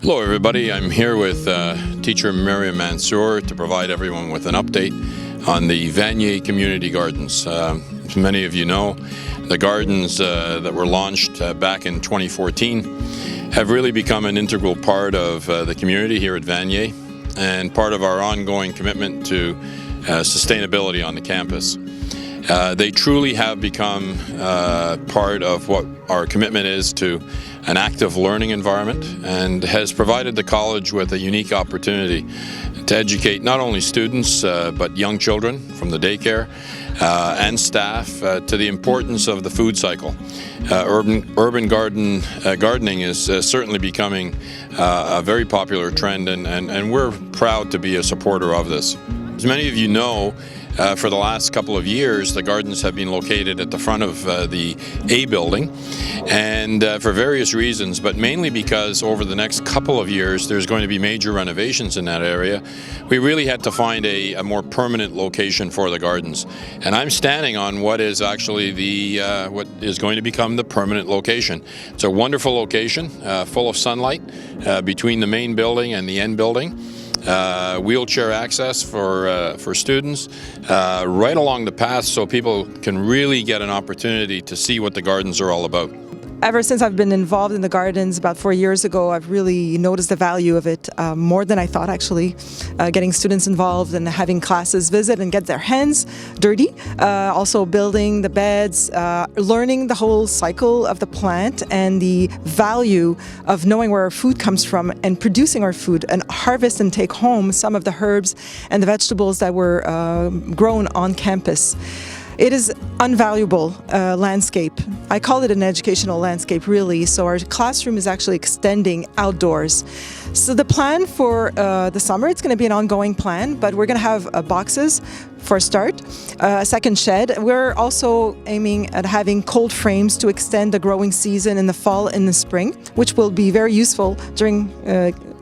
Hello everybody, I'm here with teacher Miriam Mansour to provide everyone with an update on the Vanier Community Gardens. As many of you know, the gardens that were launched back in 2014 have really become an integral part of the community here at Vanier and part of our ongoing commitment to sustainability on the campus. They truly have become part of what our commitment is to an active learning environment and has provided the college with a unique opportunity to educate not only students but young children from the daycare and staff to the importance of the food cycle. Urban gardening is certainly becoming a very popular trend, and we're proud to be a supporter of this. As many of you know, for the last couple of years, the gardens have been located at the front of the A building, and for various reasons, but mainly because over the next couple of years there's going to be major renovations in that area. We really had to find a more permanent location for the gardens, and I'm standing on what is actually what is going to become the permanent location. It's a wonderful location, full of sunlight between the main building and the end building. Wheelchair access for students right along the path, so people can really get an opportunity to see what the gardens are all about. Ever since I've been involved in the gardens about 4 years ago, I've really noticed the value of it more than I thought, actually. Getting students involved and having classes visit and get their hands dirty. Also building the beds, learning the whole cycle of the plant and the value of knowing where our food comes from and producing our food and harvest and take home some of the herbs and the vegetables that were grown on campus. It is invaluable landscape. I call it an educational landscape, really. So our classroom is actually extending outdoors. So the plan for the summer, it's going to be an ongoing plan, but we're going to have boxes for a start, a second shed. We're also aiming at having cold frames to extend the growing season in the fall and the spring, which will be very useful during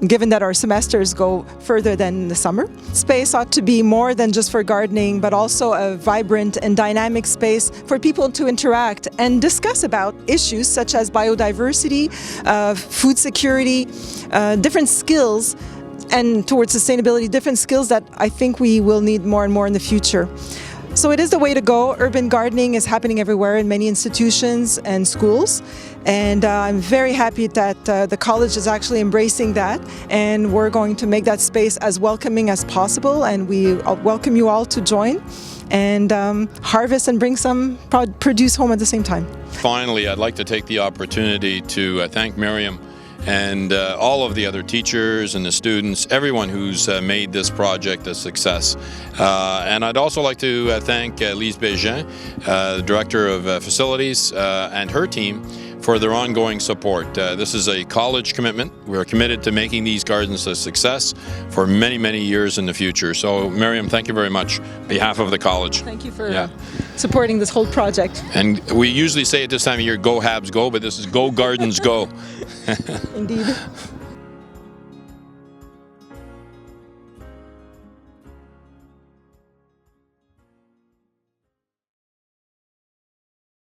given that our semesters go further than the summer. Space ought to be more than just for gardening, but also a vibrant and dynamic space for people to interact and discuss about issues such as biodiversity, food security, different skills, and towards sustainability, different skills that I think we will need more and more in the future. So it is the way to go. Urban gardening is happening everywhere in many institutions and schools, and I'm very happy that the college is actually embracing that, and we're going to make that space as welcoming as possible, and we welcome you all to join and harvest and bring some produce home at the same time. Finally, I'd like to take the opportunity to thank Miriam and all of the other teachers and the students, everyone who's made this project a success. And I'd also like to thank Lise Bégin, the Director of Facilities, and her team for their ongoing support. This is a college commitment. We're committed to making these gardens a success for many, many years in the future. So, Miriam, thank you very much on behalf of the college. Thank you for supporting this whole project. And we usually say at this time of year, go Habs go, but this is go Gardens go. Indeed.